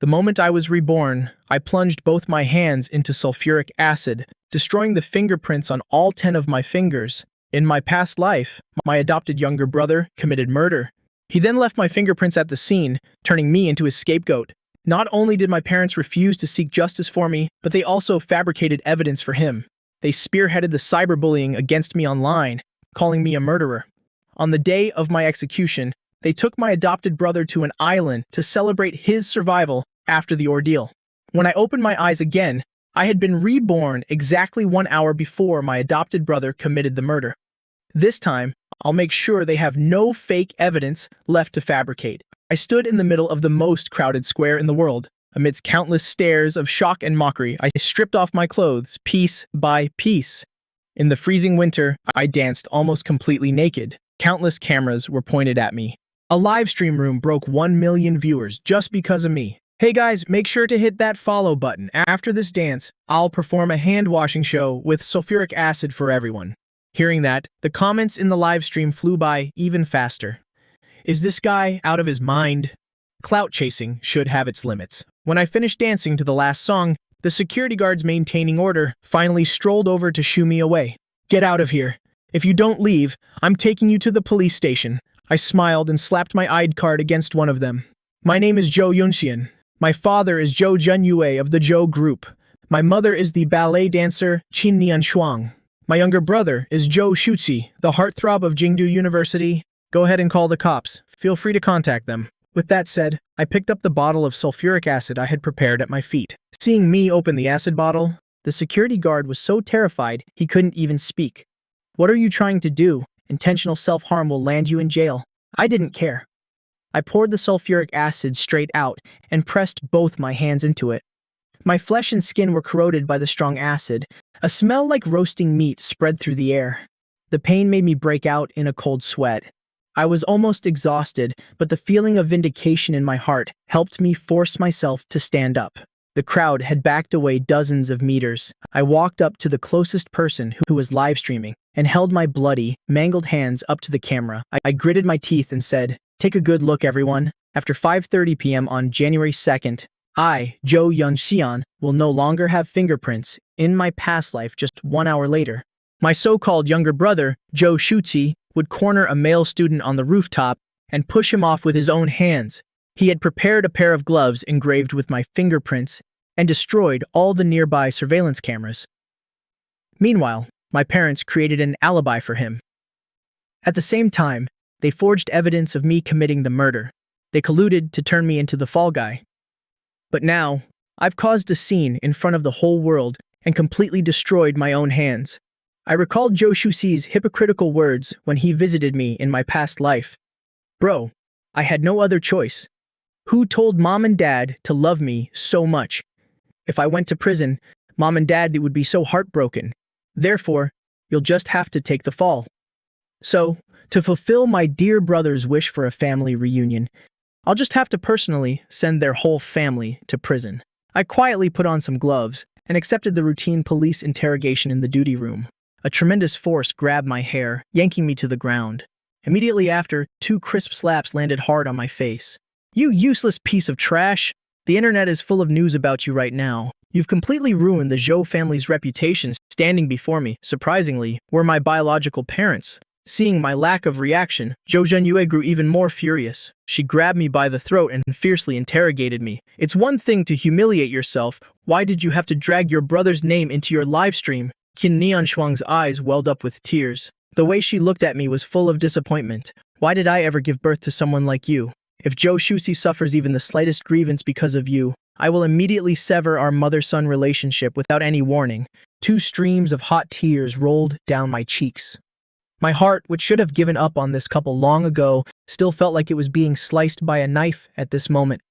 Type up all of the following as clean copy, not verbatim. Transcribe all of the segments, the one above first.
The moment I was reborn, I plunged both my hands into sulfuric acid, destroying the fingerprints on all 10 of my fingers. In my past life, my adopted younger brother committed murder. He then left my fingerprints at the scene, turning me into his scapegoat. Not only did my parents refuse to seek justice for me, but they also fabricated evidence for him. They spearheaded the cyberbullying against me online, calling me a murderer. On the day of my execution, they took my adopted brother to an island to celebrate his survival after the ordeal. When I opened my eyes again, I had been reborn exactly 1 hour before my adopted brother committed the murder. This time, I'll make sure they have no fake evidence left to fabricate. I stood in the middle of the most crowded square in the world. Amidst countless stares of shock and mockery, I stripped off my clothes, piece by piece. In the freezing winter, I danced almost completely naked. Countless cameras were pointed at me. A live stream room broke 1 million viewers just because of me. Hey guys, make sure to hit that follow button. After this dance, I'll perform a hand-washing show with sulfuric acid for everyone. Hearing that, the comments in the live stream flew by even faster. Is this guy out of his mind? Clout chasing should have its limits. When I finished dancing to the last song, the security guards maintaining order finally strolled over to shoo me away. Get out of here. If you don't leave, I'm taking you to the police station. I smiled and slapped my ID card against one of them. My name is Jo Yunxian. My father is Zhou Junyue of the Zhou Group. My mother is the ballet dancer Qin Nian Shuang. My younger brother is Zhou Shuqi, the heartthrob of Jingdu University. Go ahead and call the cops. Feel free to contact them. With that said, I picked up the bottle of sulfuric acid I had prepared at my feet. Seeing me open the acid bottle, the security guard was so terrified he couldn't even speak. What are you trying to do? Intentional self-harm will land you in jail. I didn't care. I poured the sulfuric acid straight out and pressed both my hands into it. My flesh and skin were corroded by the strong acid. A smell like roasting meat spread through the air. The pain made me break out in a cold sweat. I was almost exhausted, but the feeling of vindication in my heart helped me force myself to stand up. The crowd had backed away dozens of meters. I walked up to the closest person who was live streaming and held my bloody, mangled hands up to the camera. I gritted my teeth and said, "Take a good look, everyone. After 5:30 p.m. on January 2nd, I, Zhou Yunxian, will no longer have fingerprints in my past life just 1 hour later." My so-called younger brother, Zhou Shuqi, would corner a male student on the rooftop and push him off with his own hands. He had prepared a pair of gloves engraved with my fingerprints and destroyed all the nearby surveillance cameras. Meanwhile, my parents created an alibi for him. At the same time, they forged evidence of me committing the murder. They colluded to turn me into the fall guy. But now, I've caused a scene in front of the whole world and completely destroyed my own hands. I recalled Zhou Shuqi's hypocritical words when he visited me in my past life. Bro, I had no other choice. Who told mom and dad to love me so much? If I went to prison, mom and dad would be so heartbroken. Therefore, you'll just have to take the fall. So, to fulfill my dear brother's wish for a family reunion, I'll just have to personally send their whole family to prison. I quietly put on some gloves and accepted the routine police interrogation in the duty room. A tremendous force grabbed my hair, yanking me to the ground. Immediately after, 2 crisp slaps landed hard on my face. You useless piece of trash! The internet is full of news about you right now. You've completely ruined the Zhou family's reputation. Standing before me, surprisingly, were my biological parents. Seeing my lack of reaction, Zhou Junyue grew even more furious. She grabbed me by the throat and fiercely interrogated me. It's one thing to humiliate yourself. Why did you have to drag your brother's name into your live stream? Qin Nian Shuang's eyes welled up with tears. The way she looked at me was full of disappointment. Why did I ever give birth to someone like you? If Zhou Shuqi suffers even the slightest grievance because of you, I will immediately sever our mother-son relationship without any warning. 2 streams of hot tears rolled down my cheeks. My heart, which should have given up on this couple long ago, still felt like it was being sliced by a knife at this moment.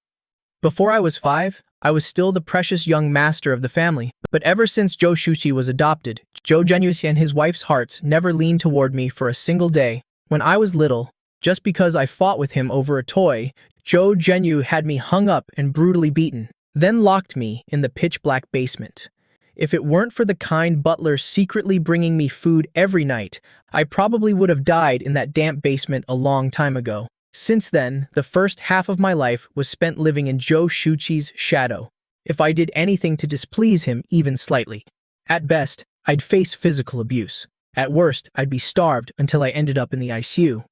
Before I was 5, I was still the precious young master of the family, but ever since Zhou Shuqi was adopted, Zhou Junyue and his wife's hearts never leaned toward me for a single day. When I was little, just because I fought with him over a toy, Zhou Junyue had me hung up and brutally beaten, then locked me in the pitch-black basement. If it weren't for the kind butler secretly bringing me food every night, I probably would have died in that damp basement a long time ago. Since then, the first half of my life was spent living in Joe Shuchi's shadow. If I did anything to displease him even slightly, at best, I'd face physical abuse. At worst, I'd be starved until I ended up in the ICU.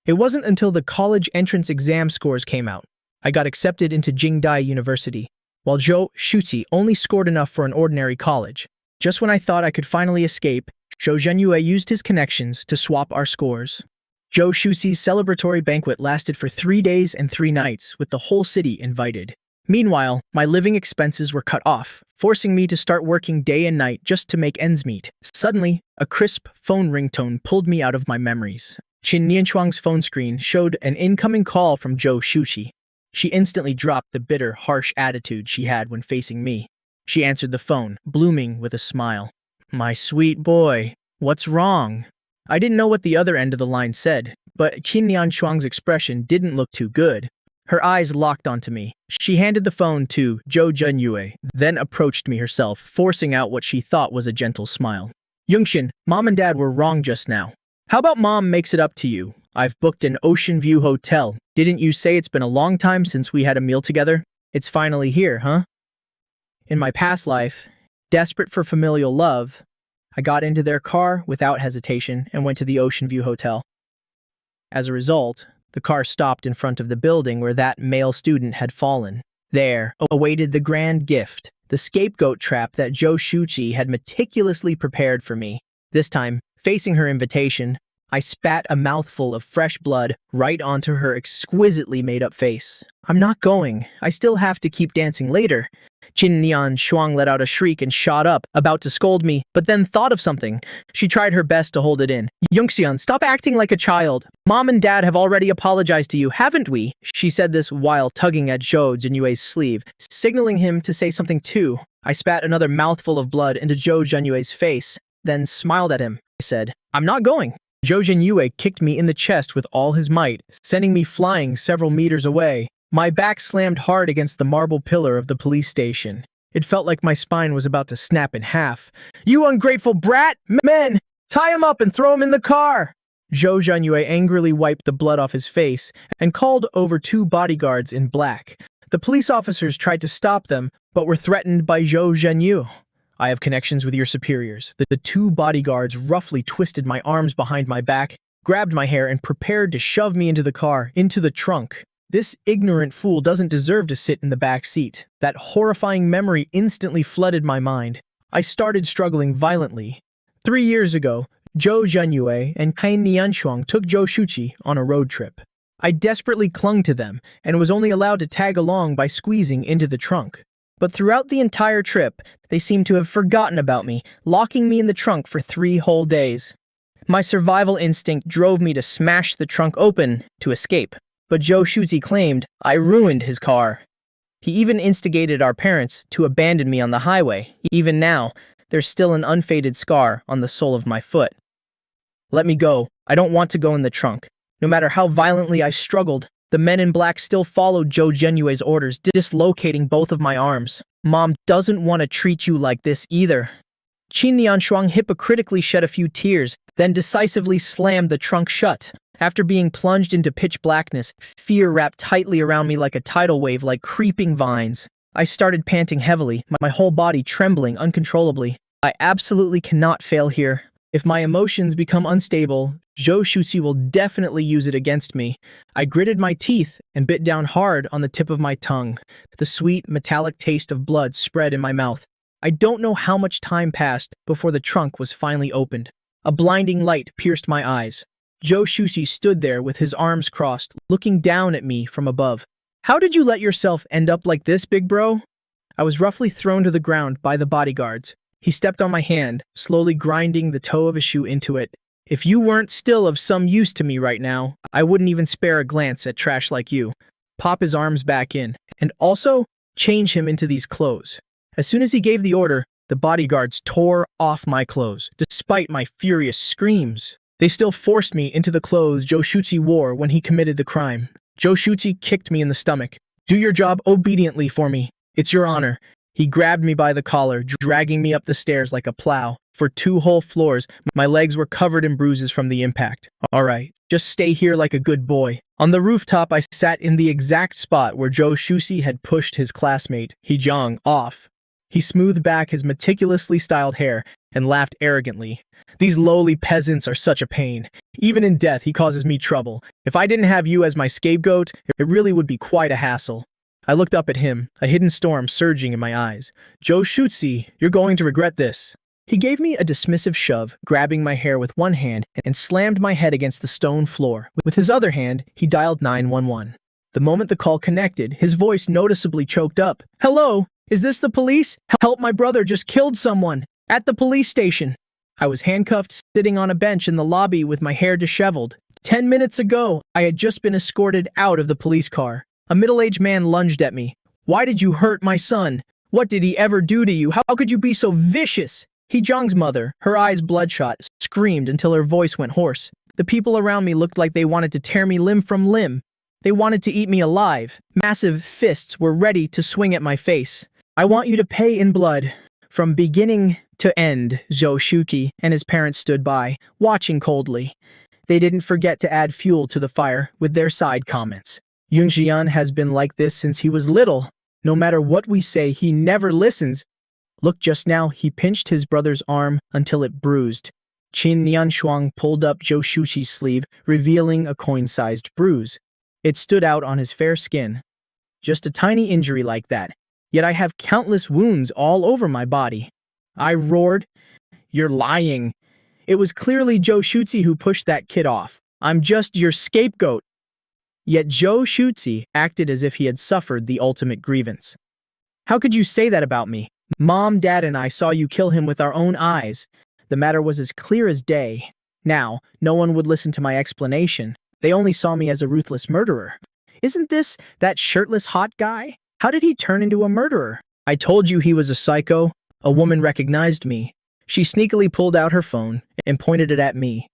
It wasn't until the college entrance exam scores came out. I got accepted into Jingdai University, while Zhou Shuqi only scored enough for an ordinary college. Just when I thought I could finally escape, Zhou Zhenyue used his connections to swap our scores. Zhou Shuqi's celebratory banquet lasted for 3 days and 3 nights, with the whole city invited. Meanwhile, my living expenses were cut off, forcing me to start working day and night just to make ends meet. Suddenly, a crisp phone ringtone pulled me out of my memories. Qin Nianchuang's phone screen showed an incoming call from Zhou Shuqi. She instantly dropped the bitter, harsh attitude she had when facing me. She answered the phone, blooming with a smile. "My sweet boy, what's wrong?" I didn't know what the other end of the line said, but Qin Nianchuang's expression didn't look too good. Her eyes locked onto me. She handed the phone to Zhou Zhenyue, then approached me herself, forcing out what she thought was a gentle smile. "Yungxin, Mom and Dad were wrong just now. How about Mom makes it up to you? I've booked an Ocean View hotel. Didn't you say it's been a long time since we had a meal together? It's finally here, huh?" In my past life, desperate for familial love, I got into their car without hesitation and went to the Ocean View Hotel. As a result, the car stopped in front of the building where that male student had fallen. There awaited the grand gift, the scapegoat trap that Zhou Shuqi had meticulously prepared for me. This time, facing her invitation, I spat a mouthful of fresh blood right onto her exquisitely made-up face. "I'm not going. I still have to keep dancing later." Qin Nianchuang let out a shriek and shot up, about to scold me, but then thought of something. She tried her best to hold it in. "Yungxian, stop acting like a child. Mom and Dad have already apologized to you, haven't we?" She said this while tugging at Zhou Zhenyue's sleeve, signaling him to say something too. I spat another mouthful of blood into Zhou Zhenyue's face, then smiled at him. I said, "I'm not going." Zhou Zhenyue kicked me in the chest with all his might, sending me flying several meters away. My back slammed hard against the marble pillar of the police station. It felt like my spine was about to snap in half. "You ungrateful brat! Men! Tie him up and throw him in the car!" Zhou Zhenyue angrily wiped the blood off his face and called over 2 bodyguards in black. The police officers tried to stop them, but were threatened by Zhou Zhenyue. "I have connections with your superiors." The 2 bodyguards roughly twisted my arms behind my back, grabbed my hair, and prepared to shove me into the car, into the trunk. This ignorant fool doesn't deserve to sit in the back seat. That horrifying memory instantly flooded my mind. I started struggling violently. 3 years ago, Zhou Zhenyue and Qin Nianchuang took Zhou Shuqi on a road trip. I desperately clung to them and was only allowed to tag along by squeezing into the trunk. But throughout the entire trip, they seemed to have forgotten about me, locking me in the trunk for 3 whole days. My survival instinct drove me to smash the trunk open to escape. But Zhou Shuqi claimed I ruined his car. He even instigated our parents to abandon me on the highway. Even now, there's still an unfaded scar on the sole of my foot. "Let me go. I don't want to go in the trunk." No matter how violently I struggled, the men in black still followed Zhou Zhenyue's orders, dislocating both of my arms. "Mom doesn't want to treat you like this either." Qin Nianchuang hypocritically shed a few tears, then decisively slammed the trunk shut. After being plunged into pitch blackness, fear wrapped tightly around me like a tidal wave, like creeping vines. I started panting heavily, my whole body trembling uncontrollably. I absolutely cannot fail here. If my emotions become unstable, Zhou Shuqi will definitely use it against me. I gritted my teeth and bit down hard on the tip of my tongue. The sweet, metallic taste of blood spread in my mouth. I don't know how much time passed before the trunk was finally opened. A blinding light pierced my eyes. Zhou Shuqi stood there with his arms crossed, looking down at me from above. "How did you let yourself end up like this, big bro?" I was roughly thrown to the ground by the bodyguards. He stepped on my hand, slowly grinding the toe of his shoe into it. "If you weren't still of some use to me right now, I wouldn't even spare a glance at trash like you. Pop his arms back in, and also change him into these clothes." As soon as he gave the order, the bodyguards tore off my clothes, despite my furious screams. They still forced me into the clothes Zhou Shuqi wore when he committed the crime. Zhou Shuqi kicked me in the stomach. "Do your job obediently for me. It's your honor." He grabbed me by the collar, dragging me up the stairs like a plow. For 2 whole floors, my legs were covered in bruises from the impact. Alright, just stay here like a good boy. On the rooftop, I sat in the exact spot where Joe Shusi had pushed his classmate, Hee-jong, off. He smoothed back his meticulously styled hair and laughed arrogantly. These lowly peasants are such a pain. Even in death, he causes me trouble. If I didn't have you as my scapegoat, it really would be quite a hassle. I looked up at him, a hidden storm surging in my eyes. Joe Shutsi, you're going to regret this. He gave me a dismissive shove, grabbing my hair with one hand and slammed my head against the stone floor. With his other hand, he dialed 911. The moment the call connected, his voice noticeably choked up. Hello, is this the police? Help, my brother just killed someone. At the police station. I was handcuffed, sitting on a bench in the lobby with my hair disheveled. 10 minutes ago, I had just been escorted out of the police car. A middle-aged man lunged at me. Why did you hurt my son? What did he ever do to you? How could you be so vicious? Hee-jong's mother, her eyes bloodshot, screamed until her voice went hoarse. The people around me looked like they wanted to tear me limb from limb. They wanted to eat me alive. Massive fists were ready to swing at my face. I want you to pay in blood. From beginning to end, Zhou Shuki and his parents stood by, watching coldly. They didn't forget to add fuel to the fire with their side comments. Yunxian has been like this since he was little. No matter what we say, he never listens. Look, just now, he pinched his brother's arm until it bruised. Qin Nianshuang pulled up Zhou Shuqi's sleeve, revealing a coin-sized bruise. It stood out on his fair skin. Just a tiny injury like that. Yet I have countless wounds all over my body. I roared. You're lying. It was clearly Zhou Shuqi who pushed that kid off. I'm just your scapegoat. Yet Zhou Shuqi acted as if he had suffered the ultimate grievance. How could you say that about me? Mom, Dad, and I saw you kill him with our own eyes. The matter was as clear as day. Now, no one would listen to my explanation. They only saw me as a ruthless murderer. Isn't this that shirtless hot guy? How did he turn into a murderer? I told you he was a psycho. A woman recognized me. She sneakily pulled out her phone and pointed it at me.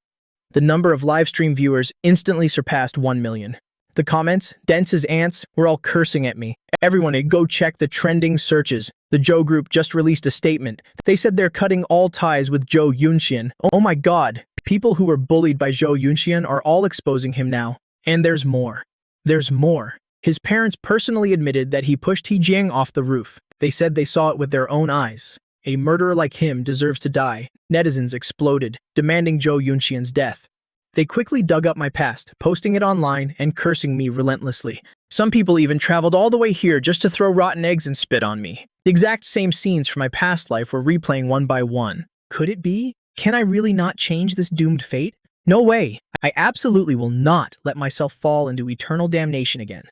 The number of livestream viewers instantly surpassed 1 million. The comments, dense as ants, were all cursing at me. Everyone had go check the trending searches. The Zhou group just released a statement. They said they're cutting all ties with Zhou Yunxian. Oh my god. People who were bullied by Zhou Yunxian are all exposing him now. And there's more. There's more. His parents personally admitted that he pushed Heejiang off the roof. They said they saw it with their own eyes. A murderer like him deserves to die. Netizens exploded, demanding Zhou Yunxian's death. They quickly dug up my past, posting it online and cursing me relentlessly. Some people even traveled all the way here just to throw rotten eggs and spit on me. The exact same scenes from my past life were replaying one by one. Could it be? Can I really not change this doomed fate? No way. I absolutely will not let myself fall into eternal damnation again.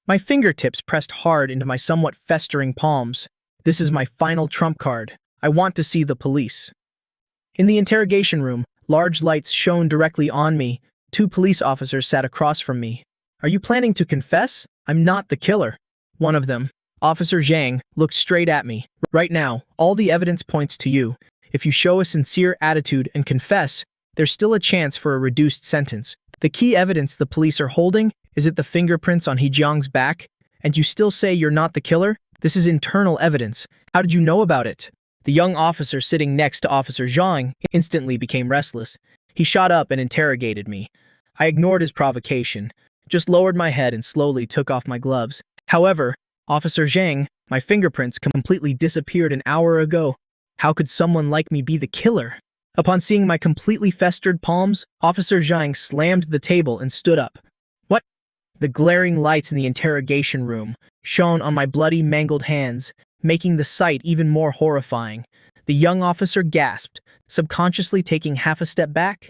My fingertips pressed hard into my somewhat festering palms. This is my final trump card. I want to see the police. In the interrogation room, large lights shone directly on me. 2 police officers sat across from me. Are you planning to confess? I'm not the killer. One of them, Officer Zhang, looked straight at me. Right now, all the evidence points to you. If you show a sincere attitude and confess, there's still a chance for a reduced sentence. The key evidence the police are holding is it the fingerprints on Heejiang's back? And you still say you're not the killer? This is internal evidence. How did you know about it? The young officer sitting next to Officer Zhang instantly became restless. He shot up and interrogated me. I ignored his provocation, just lowered my head and slowly took off my gloves. However, Officer Zhang, my fingerprints completely disappeared an hour ago. How could someone like me be the killer? Upon seeing my completely festered palms, Officer Zhang slammed the table and stood up. What? The glaring lights in the interrogation room shone on my bloody, mangled hands, making the sight even more horrifying. The young officer gasped, subconsciously taking half a step back.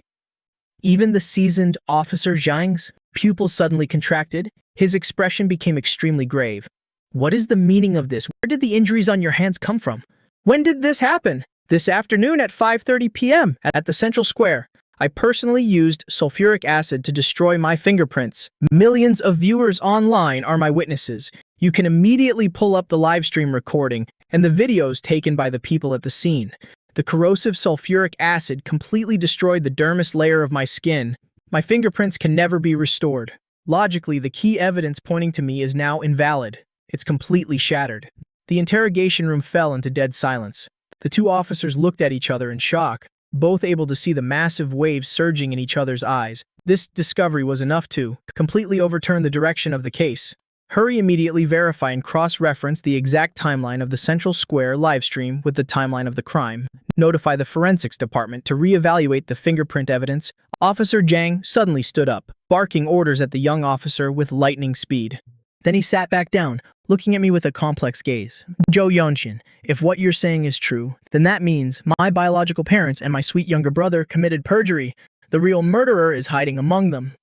Even the seasoned Officer Zhang's pupils suddenly contracted. His expression became extremely grave. What is the meaning of this? Where did the injuries on your hands come from? When did this happen? This afternoon at 5:30 p.m. at the Central Square. I personally used sulfuric acid to destroy my fingerprints. Millions of viewers online are my witnesses. You can immediately pull up the live stream recording and the videos taken by the people at the scene. The corrosive sulfuric acid completely destroyed the dermis layer of my skin. My fingerprints can never be restored. Logically, the key evidence pointing to me is now invalid. It's completely shattered. The interrogation room fell into dead silence. The two officers looked at each other in shock, both able to see the massive waves surging in each other's eyes. This discovery was enough to completely overturn the direction of the case. Hurry immediately verify and cross-reference the exact timeline of the Central Square livestream with the timeline of the crime. Notify the forensics department to re-evaluate the fingerprint evidence. Officer Zhang suddenly stood up, barking orders at the young officer with lightning speed. Then he sat back down, looking at me with a complex gaze. Zhou Yongqian, if what you're saying is true, then that means my biological parents and my sweet younger brother committed perjury. The real murderer is hiding among them.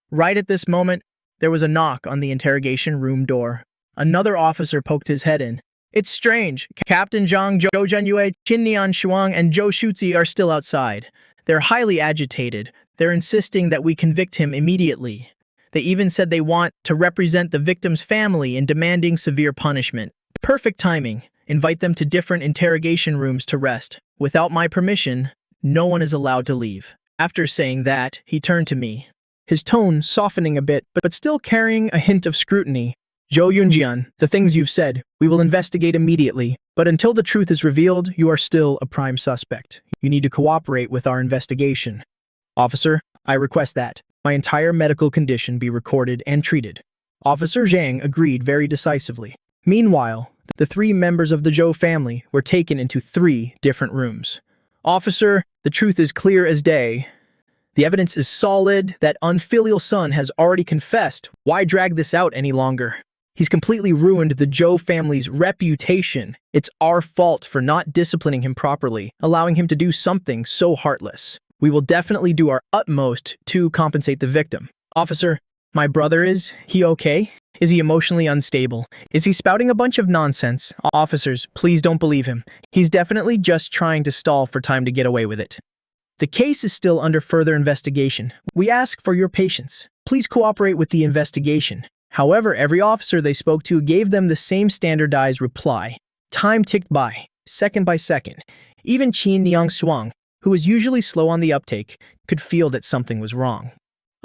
Right at this moment, there was a knock on the interrogation room door. Another officer poked his head in. It's strange. Captain Zhang, Zhou Zhenyue, Qin Nian Shuang, and Zhou Shuzi are still outside. They're highly agitated. They're insisting that we convict him immediately. They even said they want to represent the victim's family in demanding severe punishment. Perfect timing. Invite them to different interrogation rooms to rest. Without my permission, no one is allowed to leave. After saying that, he turned to me, his tone softening a bit, but still carrying a hint of scrutiny. Zhou Yongqian, the things you've said, we will investigate immediately. But until the truth is revealed, you are still a prime suspect. You need to cooperate with our investigation. Officer, I request that my entire medical condition be recorded and treated. Officer Zhang agreed very decisively. Meanwhile, the three members of the Zhou family were taken into 3 different rooms. Officer, the truth is clear as day. The evidence is solid. That unfilial son has already confessed. Why drag this out any longer? He's completely ruined the Zhou family's reputation. It's our fault for not disciplining him properly, allowing him to do something so heartless. We will definitely do our utmost to compensate the victim. Officer, my brother, is he okay? Is he emotionally unstable? Is he spouting a bunch of nonsense? Officers, please don't believe him. He's definitely just trying to stall for time to get away with it. The case is still under further investigation. We ask for your patience. Please cooperate with the investigation. However, every officer they spoke to gave them the same standardized reply. Time ticked by second. Even Qin Niang Shuang, who was usually slow on the uptake, could feel that something was wrong.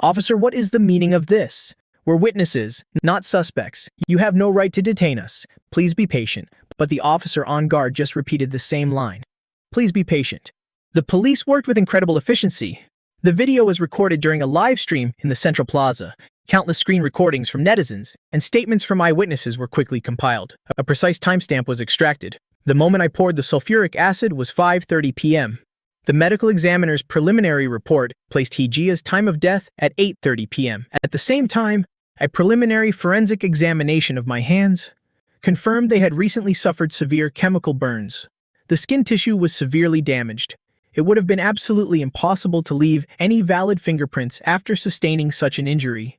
Officer, what is the meaning of this? We're witnesses, not suspects. You have no right to detain us. Please be patient. But the officer on guard just repeated the same line. Please be patient. The police worked with incredible efficiency. The video was recorded during a live stream in the Central Plaza. Countless screen recordings from netizens and statements from eyewitnesses were quickly compiled. A precise timestamp was extracted. The moment I poured the sulfuric acid was 5:30 p.m. The medical examiner's preliminary report placed Hejia's time of death at 8:30 p.m. At the same time, a preliminary forensic examination of my hands confirmed they had recently suffered severe chemical burns. The skin tissue was severely damaged. It would have been absolutely impossible to leave any valid fingerprints after sustaining such an injury.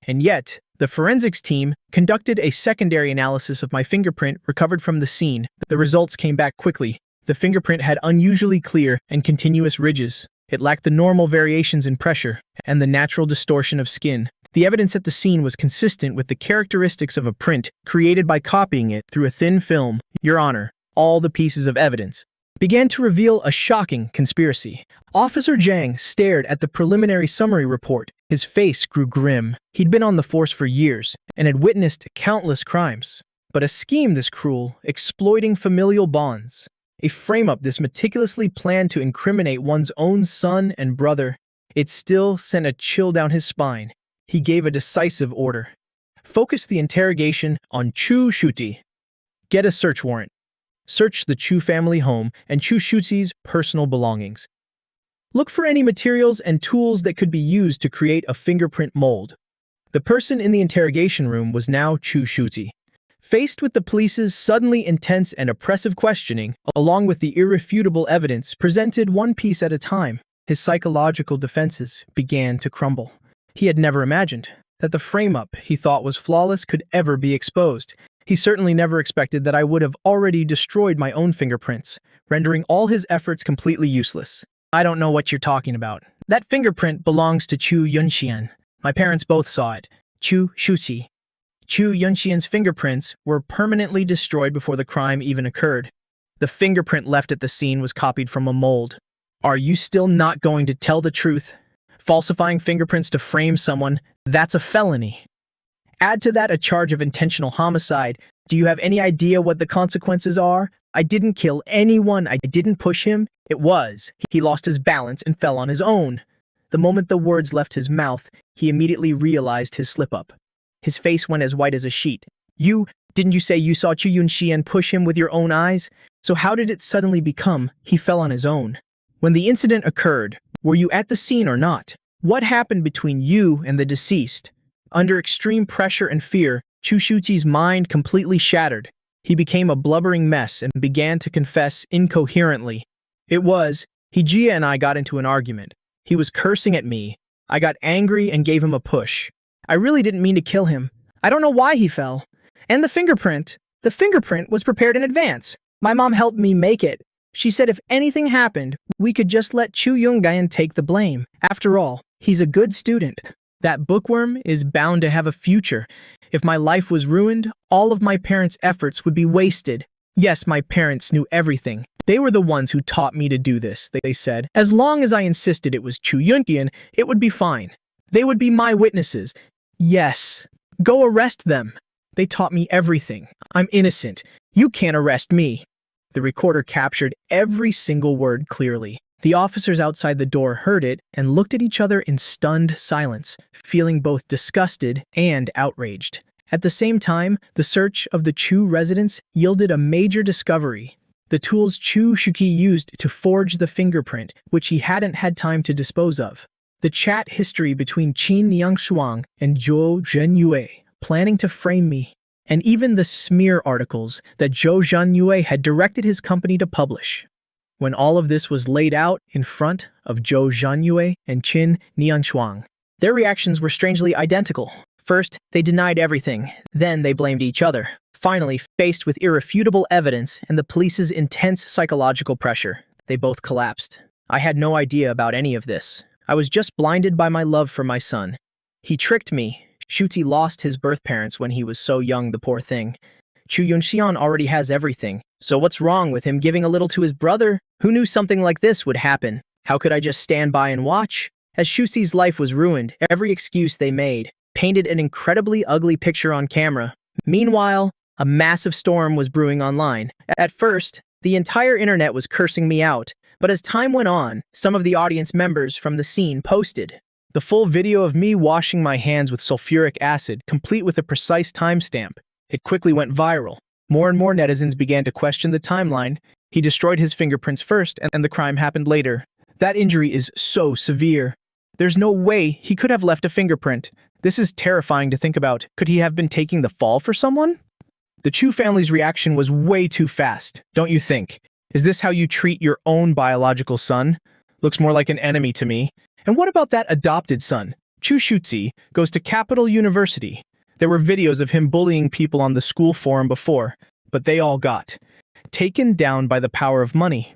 And yet, the forensics team conducted a secondary analysis of my fingerprint recovered from the scene. The results came back quickly. The fingerprint had unusually clear and continuous ridges. It lacked the normal variations in pressure and the natural distortion of skin. The evidence at the scene was consistent with the characteristics of a print created by copying it through a thin film. Your Honor, all the pieces of evidence began to reveal a shocking conspiracy. Officer Zhang stared at the preliminary summary report. His face grew grim. He'd been on the force for years and had witnessed countless crimes. But a scheme this cruel, exploiting familial bonds, a frame-up this meticulously planned to incriminate one's own son and brother, it still sent a chill down his spine. He gave a decisive order. Focus the interrogation on Chu Shuti. Get a search warrant. Search the Chu family home and Chu Shuti's personal belongings. Look for any materials and tools that could be used to create a fingerprint mold. The person in the interrogation room was now Chu Shuti. Faced with the police's suddenly intense and oppressive questioning, along with the irrefutable evidence presented one piece at a time, his psychological defenses began to crumble. He had never imagined that the frame-up he thought was flawless could ever be exposed. He certainly never expected that I would have already destroyed my own fingerprints, rendering all his efforts completely useless. I don't know what you're talking about. That fingerprint belongs to Chu Yunxian. My parents both saw it. Chu Shuqi. Chu Yunxian's fingerprints were permanently destroyed before the crime even occurred. The fingerprint left at the scene was copied from a mold. Are you still not going to tell the truth? Falsifying fingerprints to frame someone, that's a felony. Add to that a charge of intentional homicide. Do you have any idea what the consequences are? I didn't kill anyone. I didn't push him. He lost his balance and fell on his own. The moment the words left his mouth, he immediately realized his slip-up. His face went as white as a sheet. Didn't you say you saw Chu Yunxian push him with your own eyes? So how did it suddenly become he fell on his own? When the incident occurred, were you at the scene or not? What happened between you and the deceased? Under extreme pressure and fear, Chu Shuqi's mind completely shattered. He became a blubbering mess and began to confess incoherently. Jia and I got into an argument. He was cursing at me. I got angry and gave him a push. I really didn't mean to kill him. I don't know why he fell. And the fingerprint was prepared in advance. My mom helped me make it. She said if anything happened, we could just let Chu Yunxian take the blame. After all, he's a good student. That bookworm is bound to have a future. If my life was ruined, all of my parents' efforts would be wasted. Yes, my parents knew everything. They were the ones who taught me to do this, they said. As long as I insisted it was Chu Yunxian, it would be fine. They would be my witnesses. Yes. Go arrest them. They taught me everything. I'm innocent. You can't arrest me. The recorder captured every single word clearly. The officers outside the door heard it and looked at each other in stunned silence, feeling both disgusted and outraged. At the same time, the search of the Chu residence yielded a major discovery. The tools Chu Shuqi used to forge the fingerprint, which he hadn't had time to dispose of. The chat history between Qin Niangshuang and Zhou Zhenyue, planning to frame me, and even the smear articles that Zhou Zhenyue had directed his company to publish. When all of this was laid out in front of Zhou Zhenyue and Qin Niangshuang, their reactions were strangely identical. First, they denied everything, then they blamed each other. Finally, faced with irrefutable evidence and the police's intense psychological pressure, they both collapsed. I had no idea about any of this. I was just blinded by my love for my son. He tricked me. Shuqi lost his birth parents when he was so young, the poor thing. Chu Yunxian already has everything, so what's wrong with him giving a little to his brother? Who knew something like this would happen? How could I just stand by and watch? As Shuqi's life was ruined, every excuse they made painted an incredibly ugly picture on camera. Meanwhile, a massive storm was brewing online. At first, the entire internet was cursing me out, but as time went on, some of the audience members from the scene posted the full video of me washing my hands with sulfuric acid, complete with a precise timestamp. It quickly went viral. More and more netizens began to question the timeline. He destroyed his fingerprints first, and the crime happened later. That injury is so severe. There's no way he could have left a fingerprint. This is terrifying to think about. Could he have been taking the fall for someone? The Chu family's reaction was way too fast, don't you think? Is this how you treat your own biological son? Looks more like an enemy to me. And what about that adopted son? Chu Shuqi goes to Capital University. There were videos of him bullying people on the school forum before, but they all got taken down by the power of money.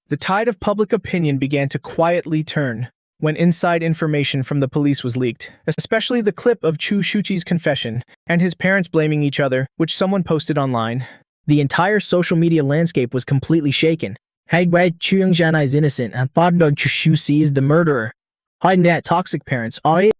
The tide of public opinion began to quietly turn when inside information from the police was leaked, especially the clip of Chu Shuqi's confession and his parents blaming each other, which someone posted online. The entire social media landscape was completely shaken. Hey, Chu Yunxian is innocent and Chu Shuqi is the murderer. Hi, net toxic parents. I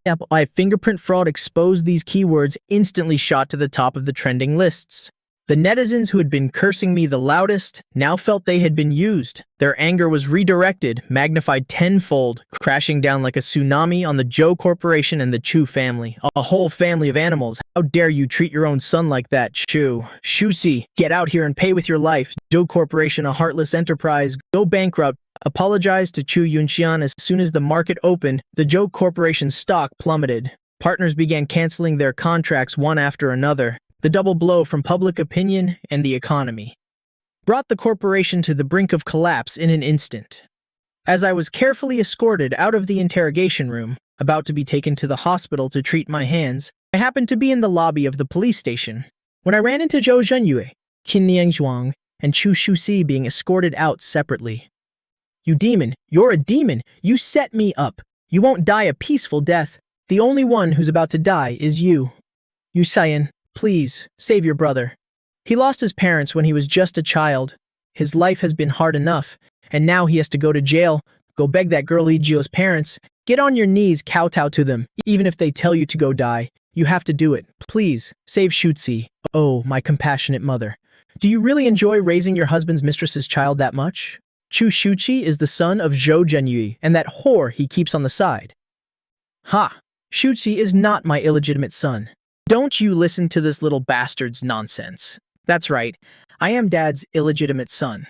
fingerprint fraud exposed. These keywords instantly shot to the top of the trending lists. The netizens who had been cursing me the loudest now felt they had been used. Their anger was redirected, magnified tenfold, crashing down like a tsunami on the Zhou Corporation and the Chu family. A whole family of animals. How dare you treat your own son like that, Chu? Shuqi, get out here and pay with your life. Zhou Corporation, a heartless enterprise, go bankrupt. Apologized to Chu Yunxian. As soon as the market opened, the Zhou Corporation's stock plummeted. Partners began canceling their contracts one after another. The double blow from public opinion and the economy brought the corporation to the brink of collapse in an instant. As I was carefully escorted out of the interrogation room, about to be taken to the hospital to treat my hands, I happened to be in the lobby of the police station when I ran into Zhou Zhenyue, Qin Niangshuang, and Chu Shuqi being escorted out separately. You demon, you're a demon. You set me up. You won't die a peaceful death. The only one who's about to die is you. Yu Xian, please, save your brother. He lost his parents when he was just a child. His life has been hard enough, and now he has to go to jail, go beg that girl Li Jio's parents. Get on your knees, kowtow to them. Even if they tell you to go die, you have to do it. Please, save Shuqi. Oh, my compassionate mother. Do you really enjoy raising your husband's mistress's child that much? Chu Shuchi is the son of Zhou Zhenyue and that whore he keeps on the side. Ha! Shuchi is not my illegitimate son. Don't you listen to this little bastard's nonsense. That's right, I am Dad's illegitimate son.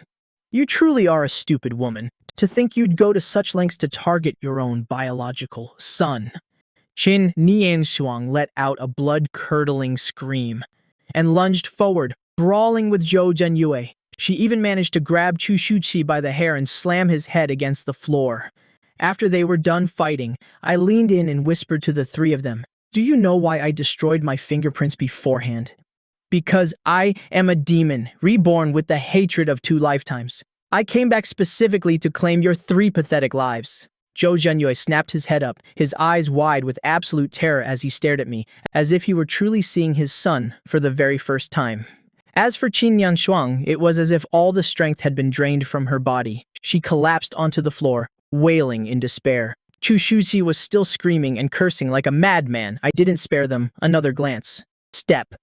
You truly are a stupid woman, to think you'd go to such lengths to target your own biological son. Qin Nianshuang let out a blood-curdling scream and lunged forward, brawling with Zhou Zhenyue. She even managed to grab Chu Shuchi by the hair and slam his head against the floor. After they were done fighting, I leaned in and whispered to the three of them, "Do you know why I destroyed my fingerprints beforehand? Because I am a demon, reborn with the hatred of 2 lifetimes. I came back specifically to claim your 3 pathetic lives." Zhou Zhenyue snapped his head up, his eyes wide with absolute terror as he stared at me, as if he were truly seeing his son for the very first time. As for Qin Nianshuang, it was as if all the strength had been drained from her body. She collapsed onto the floor, wailing in despair. Chu Shuchi was still screaming and cursing like a madman. I didn't spare them another glance. Step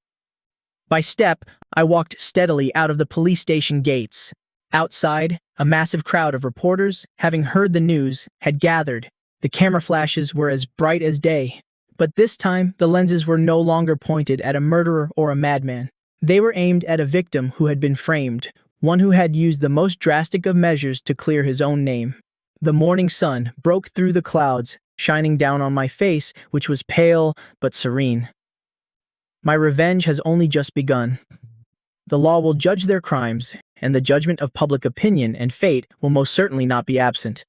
by step, I walked steadily out of the police station gates. Outside, a massive crowd of reporters, having heard the news, had gathered. The camera flashes were as bright as day. But this time, the lenses were no longer pointed at a murderer or a madman. They were aimed at a victim who had been framed, one who had used the most drastic of measures to clear his own name. The morning sun broke through the clouds, shining down on my face, which was pale but serene. My revenge has only just begun. The law will judge their crimes, and the judgment of public opinion and fate will most certainly not be absent.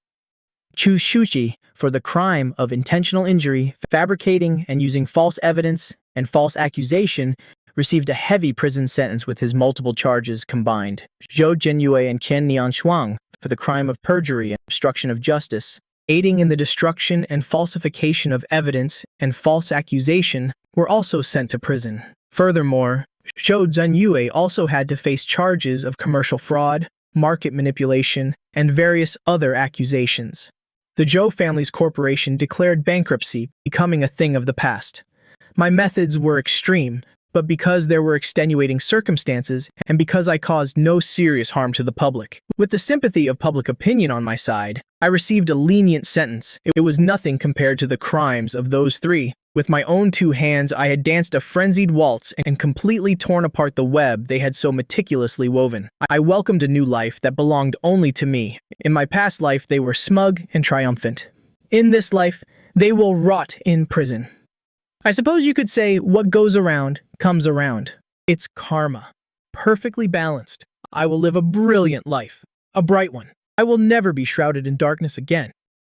Chu Shuchi, for the crime of intentional injury, fabricating and using false evidence and false accusation, received a heavy prison sentence with his multiple charges combined. Zhou Zhenyue and Qin Nianshuang, for the crime of perjury and obstruction of justice, aiding in the destruction and falsification of evidence and false accusation, were also sent to prison. Furthermore, Zhou Zhenyue also had to face charges of commercial fraud, market manipulation, and various other accusations. The Zhou family's corporation declared bankruptcy, becoming a thing of the past. My methods were extreme, but because there were extenuating circumstances, and because I caused no serious harm to the public. With the sympathy of public opinion on my side, I received a lenient sentence. It was nothing compared to the crimes of those 3. With my own 2 hands, I had danced a frenzied waltz and completely torn apart the web they had so meticulously woven. I welcomed a new life that belonged only to me. In my past life, they were smug and triumphant. In this life, they will rot in prison. I suppose you could say what goes around comes around. It's karma. Perfectly balanced. I will live a brilliant life. A bright one. I will never be shrouded in darkness again.